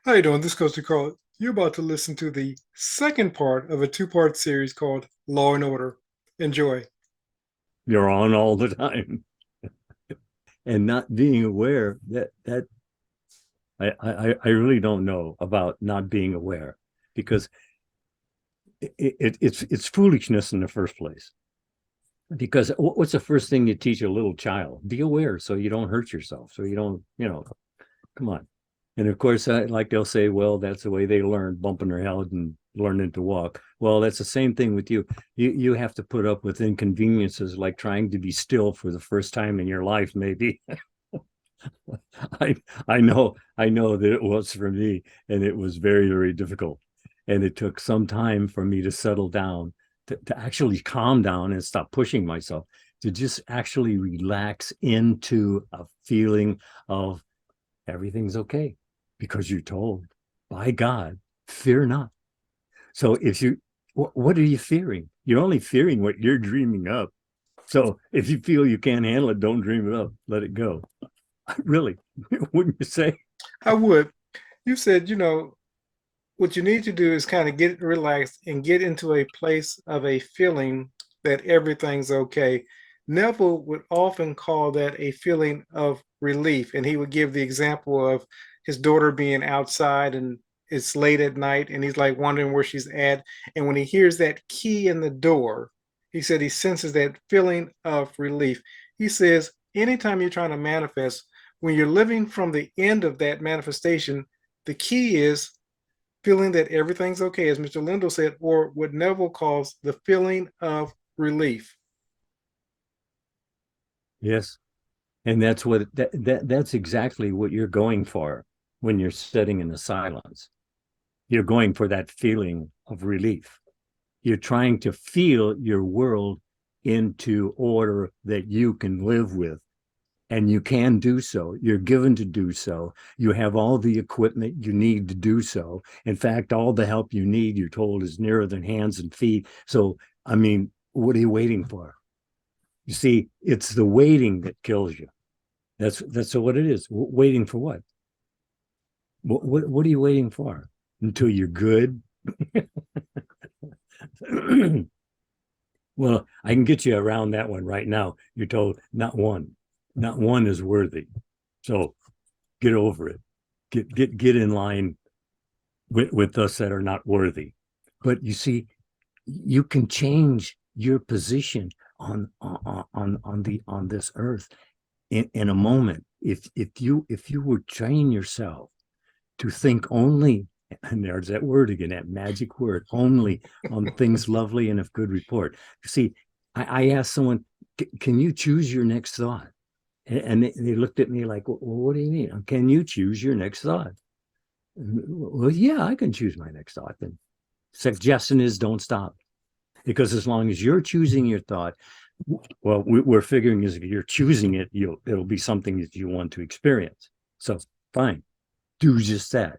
How you doing? This is Coach DeCarlo. You're about to listen to the second part of a two-part series called Law and Order. Enjoy. You're on all the time and not being aware that I really don't know about not being aware because it's foolishness in the first place. Because what's the first thing you teach a little child? Be aware so you don't hurt yourself, so you don't, come on. And of course, like they'll say, well, that's the way they learn, bumping their head and learning to walk. Well, that's the same thing with you. You have to put up with inconveniences like trying to be still for the first time in your life, maybe. I I know that it was for me, and it was very, very difficult. And it took some time for me to settle down, to actually calm down and stop pushing myself, to just actually relax into a feeling of everything's okay because you're told by God, fear not. So if you, what are you fearing? You're only fearing what you're dreaming up. So if you feel you can't handle it, don't dream it up. Let it go. Really, wouldn't you say? I would. You said, what you need to do is kind of get relaxed and get into a place of a feeling that everything's okay. Neville would often call that a feeling of relief. And he would give the example of his daughter being outside and it's late at night and he's like wondering where she's at. And when he hears that key in the door, he said he senses that feeling of relief. He says, anytime you're trying to manifest, when you're living from the end of that manifestation, the key is feeling that everything's okay, as Mr. Lindell said, or what Neville calls the feeling of relief. Yes. And that's exactly what you're going for when you're sitting in the silence. You're going for that feeling of relief. You're trying to feel your world into order that you can live with. And you can do so. You're given to do so. You have all the equipment you need to do so. In fact, all the help you need, you're told, is nearer than hands and feet. So, I mean, what are you waiting for? You see, it's the waiting that kills you. That's what it is. Waiting for what? What are you waiting for? Until you're good? Well, I can get you around that one right now. You're told not one is worthy. So get over it. Get in line with us that are not worthy. But you see, you can change your position on this earth in a moment. If you would train yourself to think only, and there's that word again, that magic word, only on things lovely and of good report. You see, I asked someone, can you choose your next thought? And they looked at me like, well, what do you mean? Can you choose your next thought? Well, yeah, I can choose my next thought. Then suggestion is don't stop, because as long as you're choosing your thought, well, we're figuring is if you're choosing it, it'll be something that you want to experience. So fine, do just that.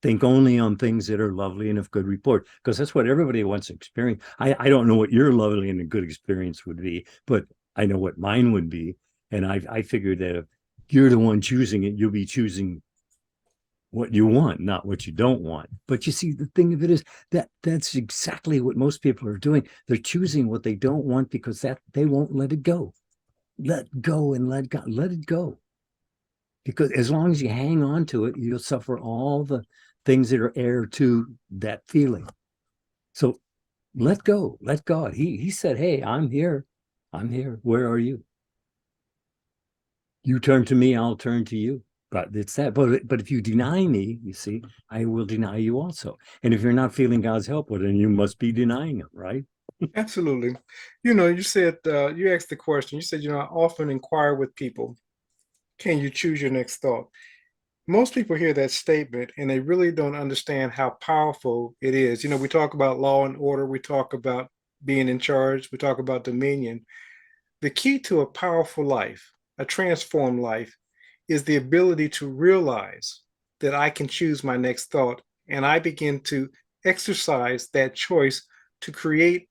Think only on things that are lovely and of good report, because that's what everybody wants to experience. I don't know what your lovely and a good experience would be, but I know what mine would be. And I figured that if you're the one choosing it, you'll be choosing what you want, not what you don't want. But you see, the thing of it is that's exactly what most people are doing. They're choosing what they don't want because that they won't let it go. Let go and let God, let it go. Because as long as you hang on to it, you'll suffer all the things that are heir to that feeling. So let go, let God. He said, hey, I'm here. I'm here. Where are you? You turn to me, I'll turn to you. But it's that. But if you deny me, you see, I will deny you also. And if you're not feeling God's help, well, then you must be denying him, right? Absolutely. You said, you asked the question, you said, I often inquire with people, can you choose your next thought? Most people hear that statement and they really don't understand how powerful it is. We talk about law and order, we talk about being in charge, we talk about dominion. The key to a powerful life, a transformed life, is the ability to realize that I can choose my next thought and I begin to exercise that choice to create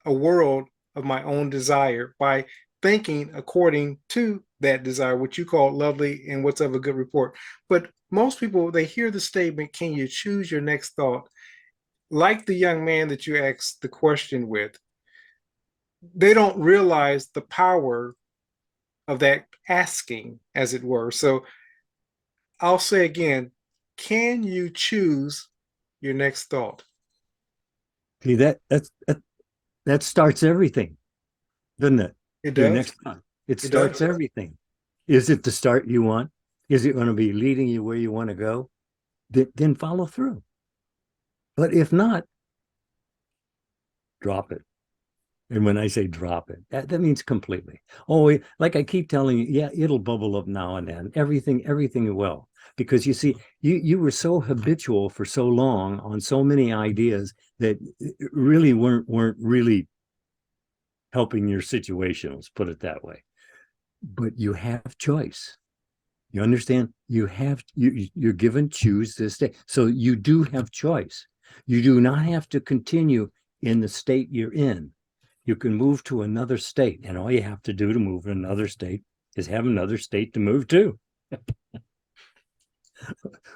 a world of my own desire by thinking according to that desire, what you call lovely and what's of a good report. But most people, they hear the statement, can you choose your next thought? Like the young man that you asked the question with, they don't realize the power of that asking, as it were. So I'll say again, can you choose your next thought? See that starts everything, doesn't it? It Your does. next thought. It It starts does. everything. Is it the start you want? Is it going to be leading you where you want to go? Then follow through. But if not, drop it. And when I say drop it, that means completely. Oh, like I keep telling you, yeah, it'll bubble up now and then. Everything will. Because you see, you were so habitual for so long on so many ideas that really weren't really helping your situation. Let's put it that way. But you have choice. You understand? You're given choose this day. So you do have choice. You do not have to continue in the state you're in. You can move to another state, and all you have to do to move to another state is have another state to move to.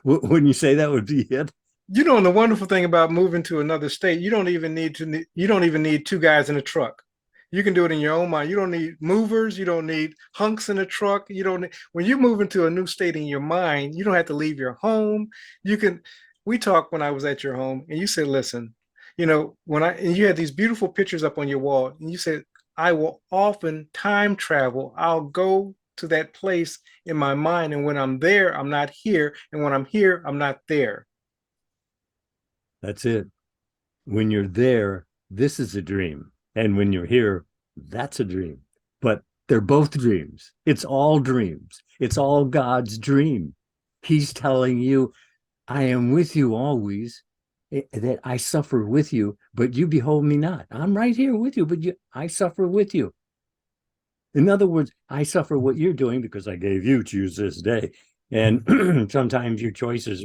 Wouldn't you say that would be it? You know, and the wonderful thing about moving to another state, you don't even need two guys in a truck. You can do it in your own mind. You don't need movers, you don't need hunks in a truck. You don't need, when you move into a new state in your mind, you don't have to leave your home. You can We talked when I was at your home and you said, listen, you know, and you had these beautiful pictures up on your wall, and you said, I will often time travel. I'll go to that place in my mind, and when I'm there, I'm not here, and when I'm here, I'm not there. That's it. When you're there, this is a dream. And when you're here, that's a dream. But they're both dreams. It's all dreams. It's all God's dream. He's telling you, I am with you always, that I suffer with you, but you behold me not. I'm right here with you, but I suffer with you. In other words, I suffer what you're doing because I gave you choose this day. And sometimes your choices,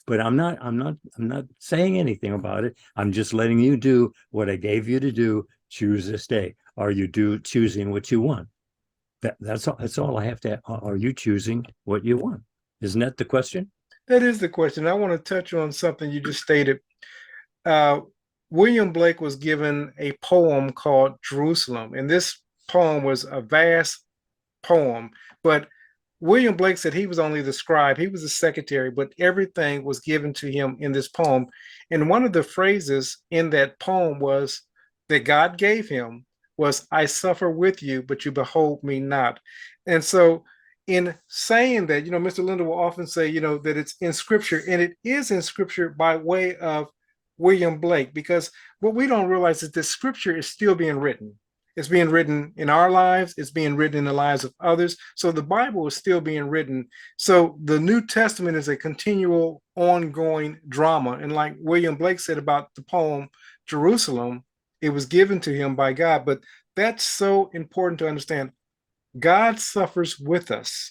but I'm not saying anything about it. I'm just letting you do what I gave you to do. Choose this day. Are you choosing what you want? That's all I have to. Are you choosing what you want? Isn't that the question? That is the question. I want to touch on something you just stated. Uh, William Blake was given a poem called Jerusalem, and this poem was a vast poem. But William Blake said he was only the scribe, he was the secretary, but everything was given to him in this poem. And one of the phrases in that poem was that God gave him was, I suffer with you, but you behold me not. And so, in saying that, you know, Mr. Linder will often say, you know, that it's in scripture, and it is in scripture by way of William Blake, because what we don't realize is that scripture is still being written. It's being written in our lives. It's being written in the lives of others. So the Bible is still being written. So the New Testament is a continual, ongoing drama. And like William Blake said about the poem Jerusalem, it was given to him by God. But that's so important to understand. God suffers with us,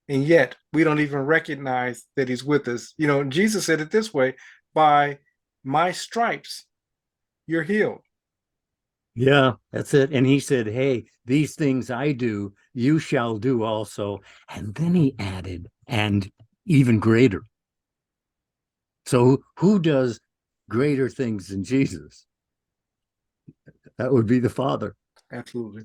and yet we don't even recognize that he's with us. You know, Jesus said it this way, by my stripes, you're healed. Yeah, that's it. And he said, hey, these things I do, you shall do also. And then he added, and even greater. So who does greater things than Jesus? That would be the Father. Absolutely.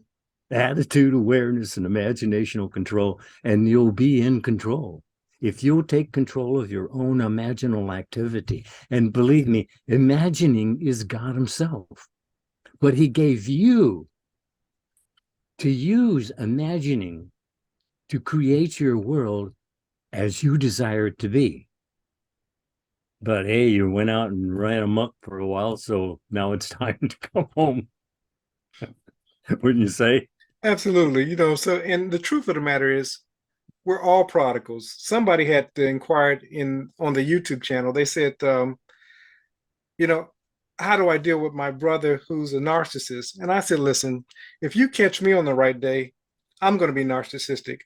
Attitude, awareness, and imaginational control, and you'll be in control. If you'll take control of your own imaginal activity, and believe me, imagining is God Himself. But He gave you to use imagining to create your world as you desire it to be. But hey, you went out and ran amok for a while, so now it's time to come home, wouldn't you say? Absolutely. You know, so, and the truth of the matter is, we're all prodigals. Somebody had inquired in on the YouTube channel. They said, you know, how do I deal with my brother who's a narcissist? And I said, listen, if you catch me on the right day, I'm going to be narcissistic.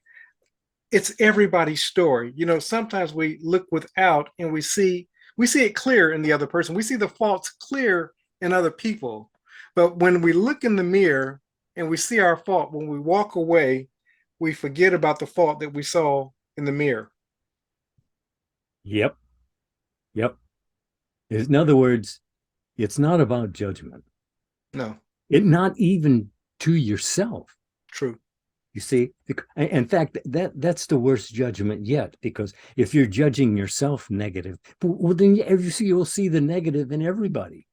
It's everybody's story. You know, sometimes we look without and we see it clear in the other person. We see the faults clear in other people. But when we look in the mirror and we see our fault, when we walk away, we forget about the fault that we saw in the mirror. Yep. Yep. In other words, it's not about judgment. No, It not even to yourself. true. You see, in fact, that's the worst judgment yet, because if you're judging yourself negative, well, then you'll see the negative in everybody.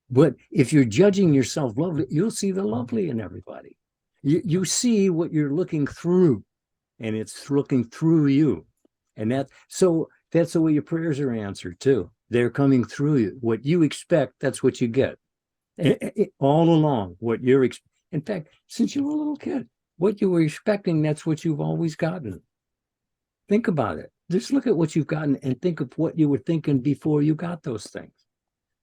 But if you're judging yourself lovely, you'll see the lovely in everybody. You see what you're looking through, and it's looking through you. And that's the way your prayers are answered too. They're coming through you. What you expect, that's what you get. All along, what you're in fact, since you were a little kid, what you were expecting, that's what you've always gotten. Think about it. Just look at what you've gotten and think of what you were thinking before you got those things.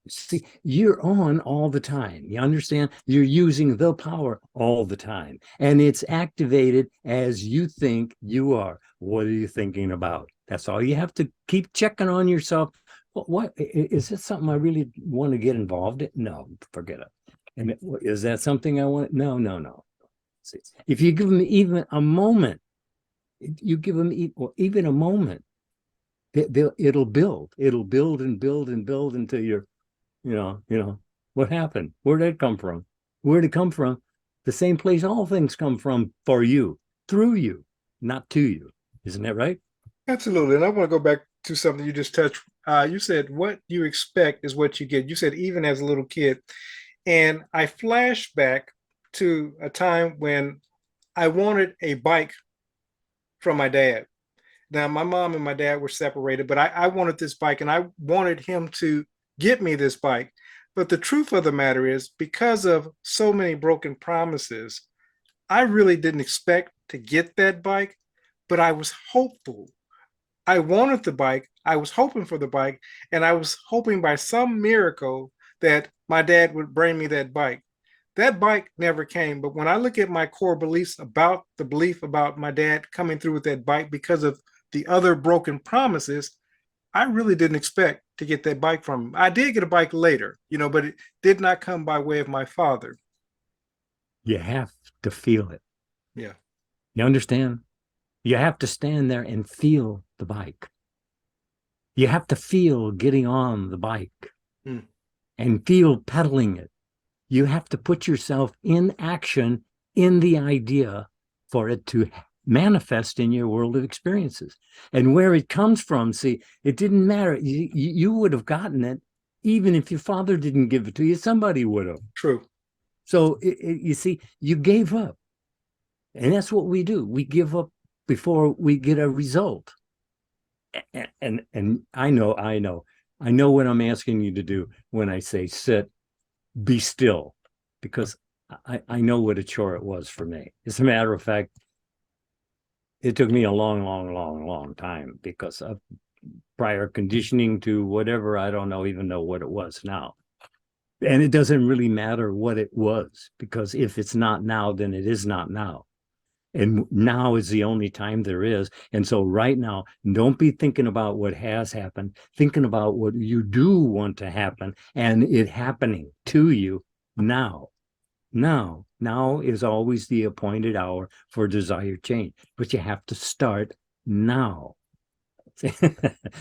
See, you're on all the time. You understand? You're using the power all the time. And it's activated as you think you are. What are you thinking about? That's all you have to keep checking on yourself. What is this something I really want to get involved in? No, forget it. And is that something I want? No, no, no. See, if you give them even a moment, you give them even a moment, it'll build. It'll build and build and build until you're what happened? Where did it come from? Where did it come from? The same place all things come from, for you, through you, not to you. Isn't that right? Absolutely. And I want to go back to something you just touched. You said what you expect is what you get. You said even as a little kid. And I flashed back to a time when I wanted a bike from my dad. Now, my mom and my dad were separated, but I wanted this bike and I wanted him to get me this bike. But the truth of the matter is, because of so many broken promises, I really didn't expect to get that bike, but I was hopeful. I wanted the bike. I was hoping for the bike, and I was hoping by some miracle that my dad would bring me that bike. That bike never came, but when I look at my core beliefs about the belief about my dad coming through with that bike because of the other broken promises, I really didn't expect to get that bike from him. I did get a bike later, but it did not come by way of my father. You have to feel it. Yeah, You understand? You have to stand there and feel the bike. You have to feel getting on the bike and feel pedaling it. You have to put yourself in action in the idea for it to manifest in your world of experiences. And where it comes from, see, it didn't matter. You would have gotten it even if your father didn't give it to you. Somebody would have. true. So you see, you gave up. And that's what we do. We give up before we get a result. And I know what I'm asking you to do when I say sit, be still, because I know what a chore it was for me. As a matter of fact, it took me a long, long, long, long time because of prior conditioning to whatever. I don't even know what it was now. And it doesn't really matter what it was, because if it's not now, then it is not now. And now is the only time there is. And so right now, don't be thinking about what has happened, thinking about what you do want to happen and it happening to you now. Now is always the appointed hour for desired change, but you have to start now.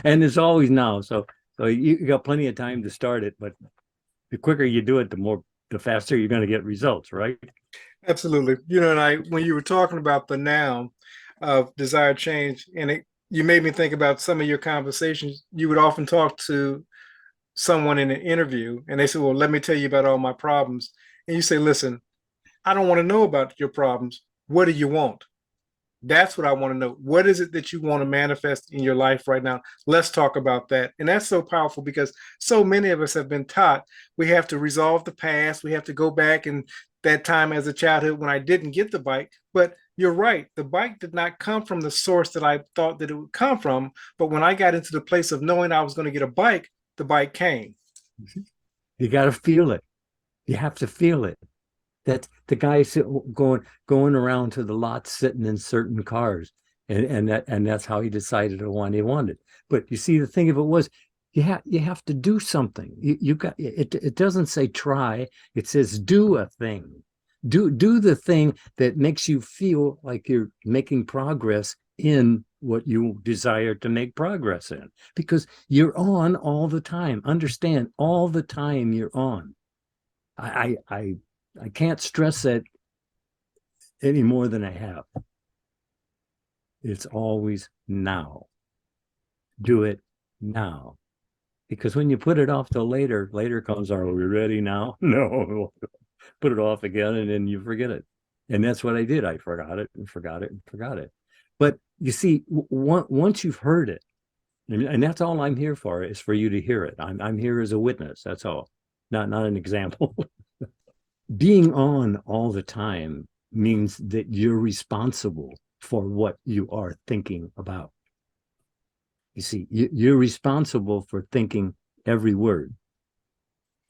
And it's always now. So you got plenty of time to start it, but the quicker you do it, the faster you're going to get results, right? Absolutely. And when you were talking about the now of desired change, and you made me think about some of your conversations. You would often talk to someone in an interview, and they say, "Well, let me tell you about all my problems." And you say, "Listen, I don't want to know about your problems. What do you want?" That's what I want to know. What is it that you want to manifest in your life right now? Let's talk about that. And that's so powerful because so many of us have been taught we have to resolve the past. We have to go back and that time as a childhood when I didn't get the bike. But you're right. The bike did not come from the source that I thought that it would come from. But when I got into the place of knowing I was going to get a bike, the bike came. You got to feel it. You have to feel it. That the guy going around to the lot sitting in certain cars, and that's how he decided the one he wanted. But you see, the thing of it was, you have to do something. You got it. It doesn't say try. It says do a thing. Do the thing that makes you feel like you're making progress in what you desire to make progress in, because you're on all the time. Understand, all the time you're on. I can't stress that any more than I have. It's always now. Do it now. Because when you put it off till later, later comes, are we ready now? No, put it off again and then you forget it. And that's what I did. I forgot it and forgot it and forgot it. But you see, once you've heard it, and that's all I'm here for, is for you to hear it. I'm here as a witness. That's all, not an example. Being on all the time means that you're responsible for what you are thinking about. You see, you're responsible for thinking every word,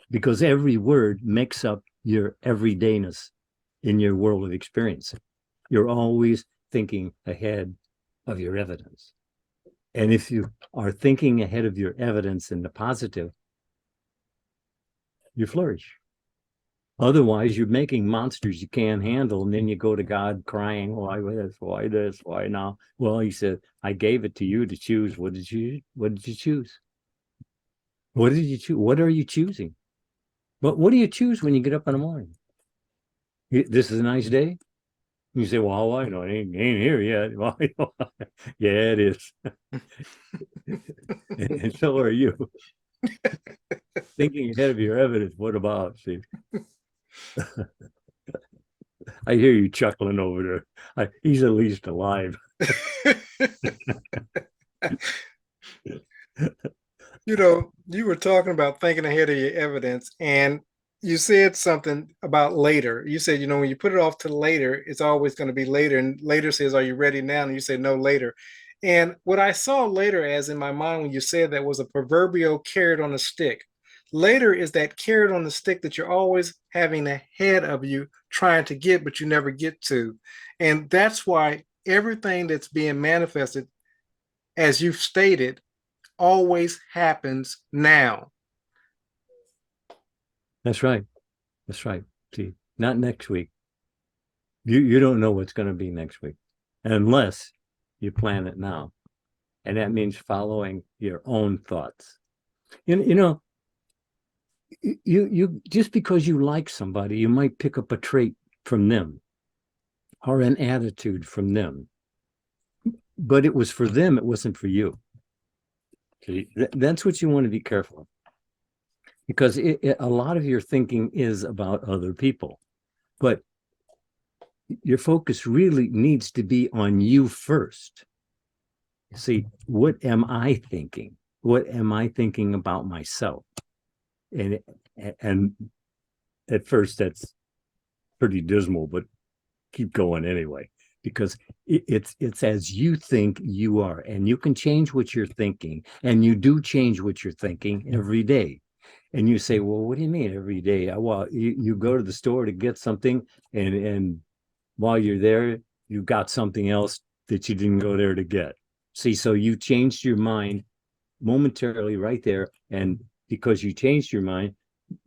because every word makes up your everydayness in your world of experience. You're always thinking ahead of your evidence. And if you are thinking ahead of your evidence in the positive, you flourish. Otherwise, you're making monsters you can't handle, and then you go to God crying, why this, why now? Well, he said, I gave it to you to choose. What did you choose? What did you choose? What are you choosing? What do you choose when you get up in the morning? This is a nice day. You say, well, I know it ain't here yet. Well, yeah, it is. And so are you. Thinking ahead of your evidence. What about, see? I hear you chuckling over there. He's at least alive. You were talking about thinking ahead of your evidence, and you said something about later. You said, when you put it off to later, it's always going to be later. And later says, are you ready now? And you say, no, later. And what I saw later as in my mind when you said that was a proverbial carrot on a stick. Later is that carrot on the stick that you're always having ahead of you trying to get, but you never get to. And that's why everything that's being manifested, as you've stated, always happens now. That's right. That's right. See, not next week. You don't know what's going to be next week unless you plan it now. And that means following your own thoughts. You just because you like somebody, you might pick up a trait from them or an attitude from them. But it was for them, it wasn't for you. See, that's what you want to be careful of. Because a lot of your thinking is about other people. But your focus really needs to be on you first. See, what am I thinking? What am I thinking about myself? And at first that's pretty dismal, but keep going anyway, because it's as you think you are, and you can change what you're thinking, and you do change what you're thinking every day. And you say, well, what do you mean every day? Well, you go to the store to get something, and while you're there, you got something else that you didn't go there to get. See, so you changed your mind momentarily right there, and because you changed your mind,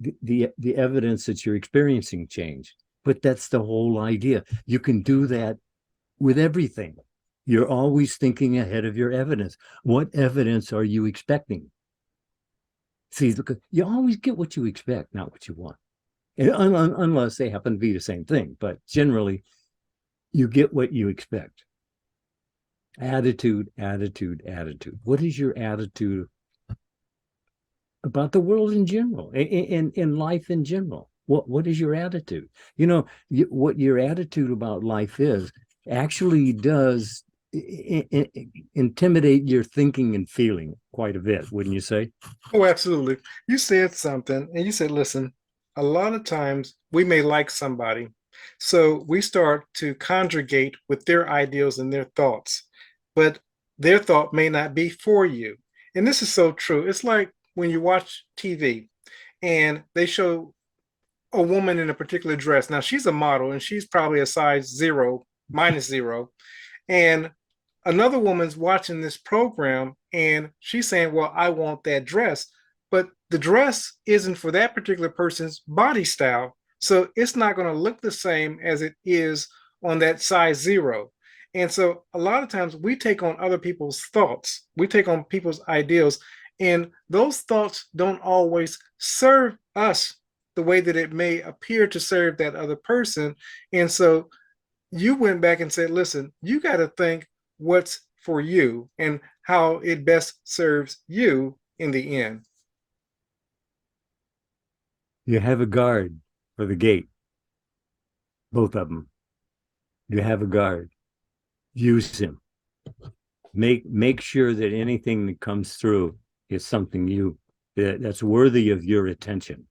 the evidence that you're experiencing changed. But that's the whole idea. You can do that with everything. You're always thinking ahead of your evidence. What evidence are you expecting? See, because you always get what you expect, not what you want, unless they happen to be the same thing. But generally, you get what you expect. Attitude, attitude, attitude. What is your attitude about the world in general, in life in general? What is your attitude? What your attitude about life is actually does intimidate your thinking and feeling quite a bit, wouldn't you say? Oh, absolutely. You said something, and you said, listen, a lot of times we may like somebody. So we start to conjugate with their ideals and their thoughts, but their thought may not be for you. And this is so true. It's like when you watch TV and they show a woman in a particular dress. Now, she's a model and she's probably a size zero, minus zero. And another woman's watching this program and she's saying, well, I want that dress. But the dress isn't for that particular person's body style. So it's not going to look the same as it is on that size zero. And so a lot of times we take on other people's thoughts, we take on people's ideals, and those thoughts don't always serve us the way that it may appear to serve that other person. And so you went back and said, listen, you got to think what's for you and how it best serves you in the end. You have a guard for the gate, both of them. You have a guard. Use him. Make sure that anything that comes through is something that's worthy of your attention.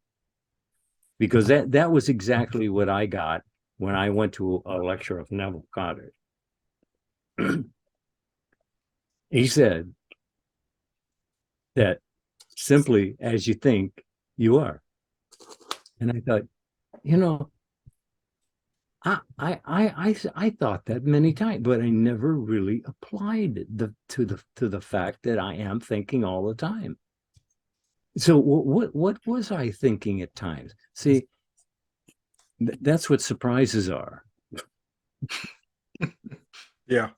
Because that was exactly what I got when I went to a lecture of Neville Goddard. He said that simply as you think, you are. And I thought, you know, I thought that many times, but I never really applied it to the fact that I am thinking all the time. So what was I thinking at times? See, that's what surprises are. Yeah.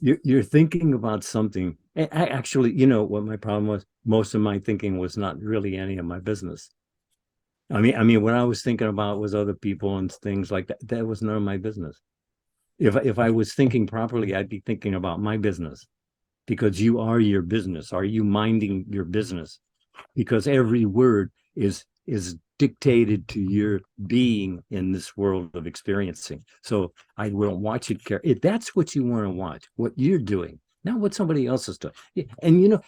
You're thinking about something. Actually, you know what my problem was? Most of my thinking was not really any of my business. I mean, what I was thinking about was other people and things like that. That was none of my business. If I was thinking properly, I'd be thinking about my business, because you are your business. Are you minding your business? Because every word is dictated to your being in this world of experiencing. So I will watch it care. If that's what you want to watch, what you're doing, not what somebody else is doing. And you know,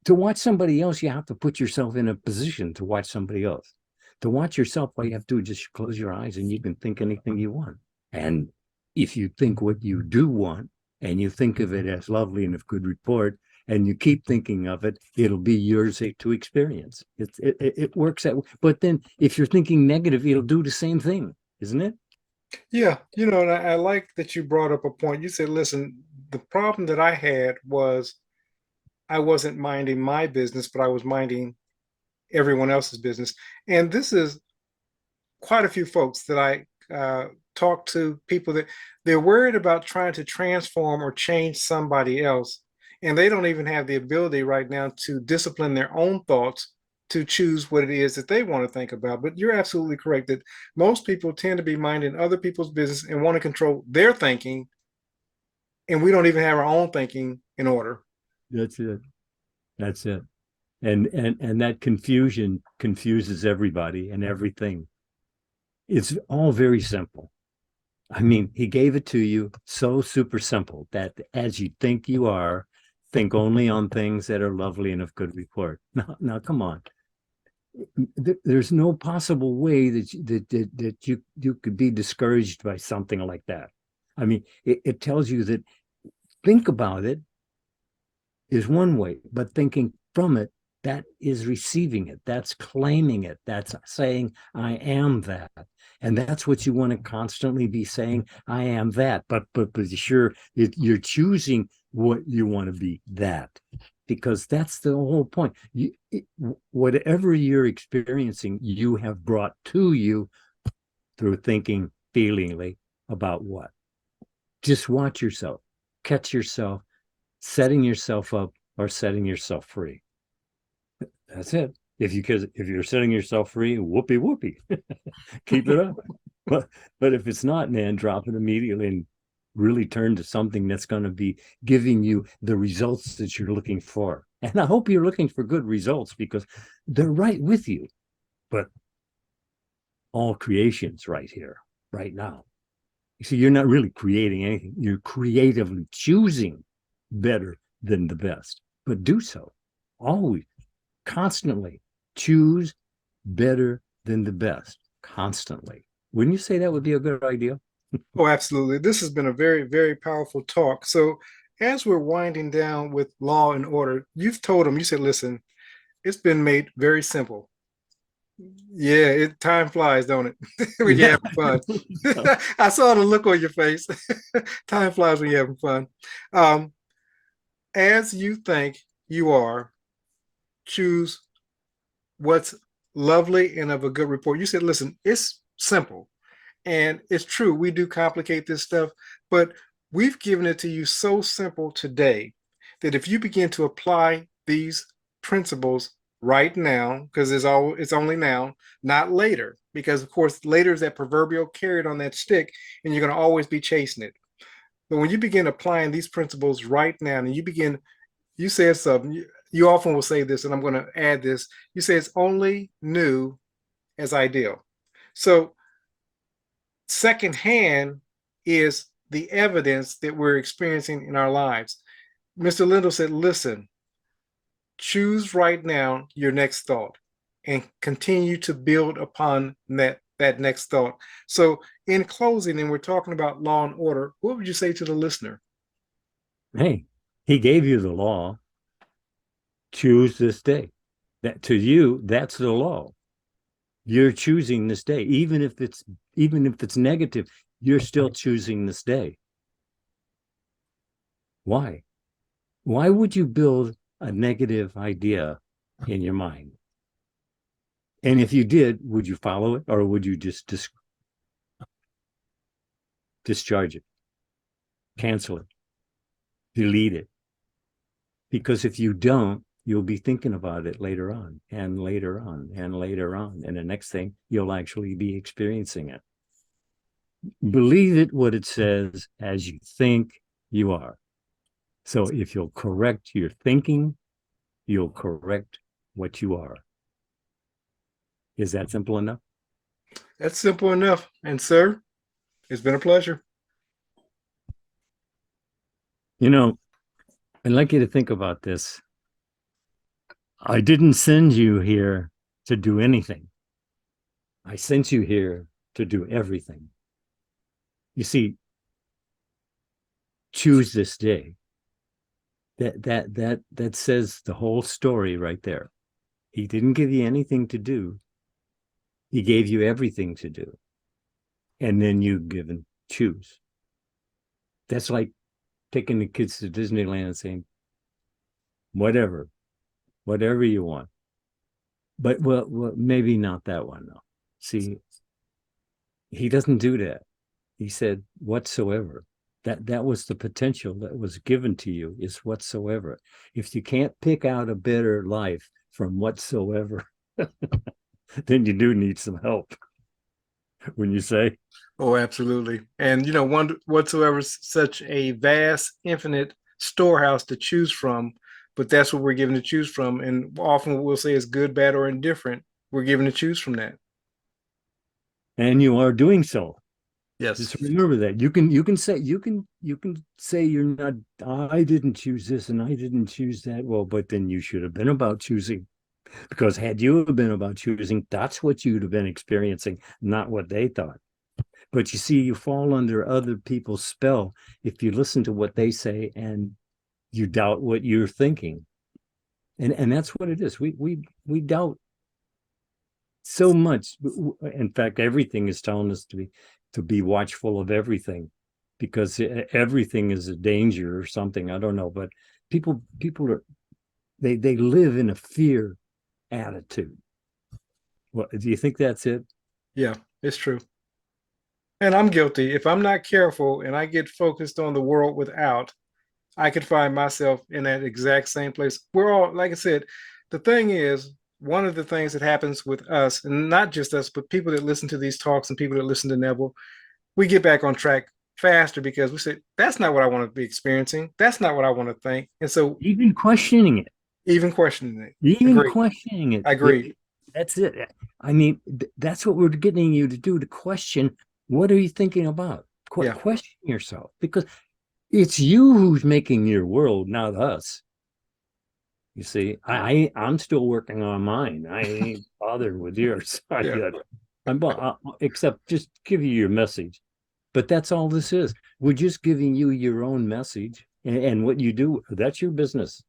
to watch somebody else, you have to put yourself in a position to watch somebody else. To watch yourself, all you have to do is just close your eyes and you can think anything you want. And if you think what you do want and you think of it as lovely and of good report, and you keep thinking of it, it'll be yours to experience. It works that way. But then if you're thinking negative, it'll do the same thing, isn't it? Yeah. And I like that you brought up a point. You said, listen, the problem that I had was I wasn't minding my business, but I was minding everyone else's business. And this is quite a few folks that I talk to, people that they're worried about trying to transform or change somebody else. And they don't even have the ability right now to discipline their own thoughts to choose what it is that they want to think about. But you're absolutely correct that most people tend to be minding other people's business and want to control their thinking. And we don't even have our own thinking in order. That's it. That's it. And that confusion confuses everybody and everything. It's all very simple. I mean, he gave it to you so super simple that as you think you are, think only on things that are lovely and of good report. Now come on. There's no possible way that you could be discouraged by something like that. I mean, it tells you that think about it is one way, but thinking from it, that is receiving it. That's claiming it. That's saying, I am that. And that's what you want to constantly be saying, I am that. But sure, you're choosing what you want to be, that. Because that's the whole point. Whatever you're experiencing, you have brought to you through thinking feelingly about what. Just watch yourself, catch yourself, setting yourself up or setting yourself free. That's it. If you're setting yourself free, whoopee, keep it up. But if it's not, man, drop it immediately and really turn to something that's going to be giving you the results that you're looking for. And I hope you're looking for good results, because they're right with you. But all creation's right here, right now. You see, you're not really creating anything. You're creatively choosing better than the best. But do so always, constantly. Choose better than the best, constantly. Wouldn't you say that would be a good idea? Oh, absolutely. This has been a very, very powerful talk. So, as we're winding down with law and order, you've told them, you said, listen, it's been made very simple. Yeah, time flies, don't it? When you're Yeah. having fun. I saw the look on your face. Time flies when you're having fun. Um, as you think you are, choose what's lovely and of a good report. You said, listen, it's simple. And it's true, we do complicate this stuff, but we've given it to you so simple today that if you begin to apply these principles right now, because it's only now, not later, because of course later is that proverbial carrot on that stick, and you're going to always be chasing it. But when you begin applying these principles right now, and you said something, you often will say this, and I'm going to add this. You say it's only new as ideal. So secondhand is the evidence that we're experiencing in our lives. Mr. Lindell said, listen, choose right now your next thought and continue to build upon that next thought. So in closing, and we're talking about law and order, what would you say to the listener? Hey, he gave you the law. Choose this day. That to you, that's the law. You're choosing this day, even if it's negative, you're still choosing this day. Why? Why would you build a negative idea in your mind? And if you did, would you follow it, or would you just discharge it, cancel it, delete it? Because if you don't, you'll be thinking about it later on and later on and later on. And the next thing, you'll actually be experiencing it. Believe it what it says as you think you are. So if you'll correct your thinking, you'll correct what you are. Is that simple enough? That's simple enough. And sir, it's been a pleasure. You know, I'd like you to think about this. I didn't send you here to do anything. I sent you here to do everything. You see, choose this day. That says the whole story right there. He didn't give you anything to do. He gave you everything to do. And then you given choose. That's like taking the kids to Disneyland and saying, whatever you want. But well, maybe not that one though. See, he doesn't do that. He said whatsoever. That was the potential that was given to you, is whatsoever. If you can't pick out a better life from whatsoever, then you do need some help. When you say, Oh, absolutely. And one whatsoever is such a vast, infinite storehouse to choose from, but that's what we're given to choose from. And often we'll say it's good, bad, or indifferent. We're given to choose from that. and you are doing so. Yes. Just remember that. You can say you're not, I didn't choose this and I didn't choose that. Well, but then you should have been about choosing, because had you been about choosing, that's what you'd have been experiencing, not what they thought. But you see, you fall under other people's spell if you listen to what they say and you doubt what you're thinking. And that's what it is. We doubt so much. In fact, everything is telling us to be watchful of everything, because everything is a danger or something. I don't know, but people are they live in a fear attitude. Well, do you think that's it? Yeah, it's true. And I'm guilty. If I'm not careful and I get focused on the world without, I could find myself in that exact same place. We're all, like I said, the thing is, one of the things that happens with us, and not just us, but people that listen to these talks and people that listen to Neville, we get back on track faster because we say, that's not what I want to be experiencing. That's not what I want to think. And so Even questioning it. even questioning it. Even Agree. questioning it. I agree. That's it. I mean, that's what we're getting you to do, to question. What are you thinking about? Yeah. Question yourself, because it's you who's making your world, not us. You see, I'm still working on mine. I ain't bothered with yours. Yeah. Except just give you your message. But that's all this is. We're just giving you your own message, and what you do, that's your business.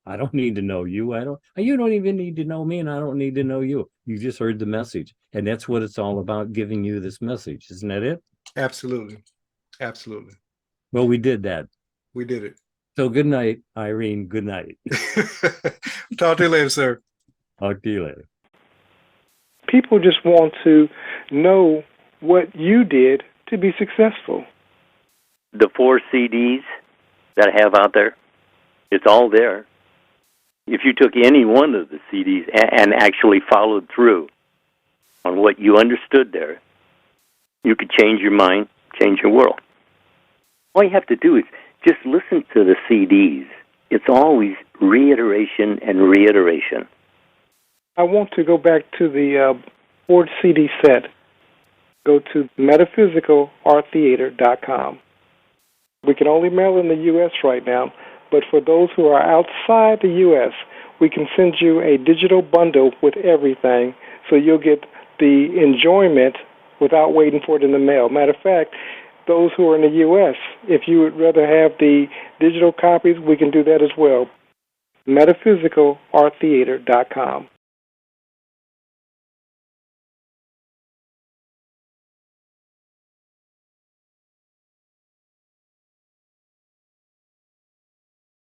I don't need to know you. You don't even need to know me, and I don't need to know you. You just heard the message. And that's what it's all about, giving you this message. Isn't that it? Absolutely. Absolutely. Well, we did that. We did it. So good night, Irene. Good night. Talk to you later, sir. Talk to you later. People just want to know what you did to be successful. The 4 CDs that I have out there, it's all there. If you took any one of the CDs and actually followed through on what you understood there, you could change your mind, change your world. All you have to do is just listen to the CDs. It's always reiteration and reiteration. I want to go back to the 4 CD set. Go to metaphysicalarttheater.com. We can only mail in the U.S. right now, but for those who are outside the U.S., we can send you a digital bundle with everything, so you'll get the enjoyment without waiting for it in the mail. Matter of fact, those who are in the U.S., if you would rather have the digital copies, we can do that as well. metaphysicalarttheater.com.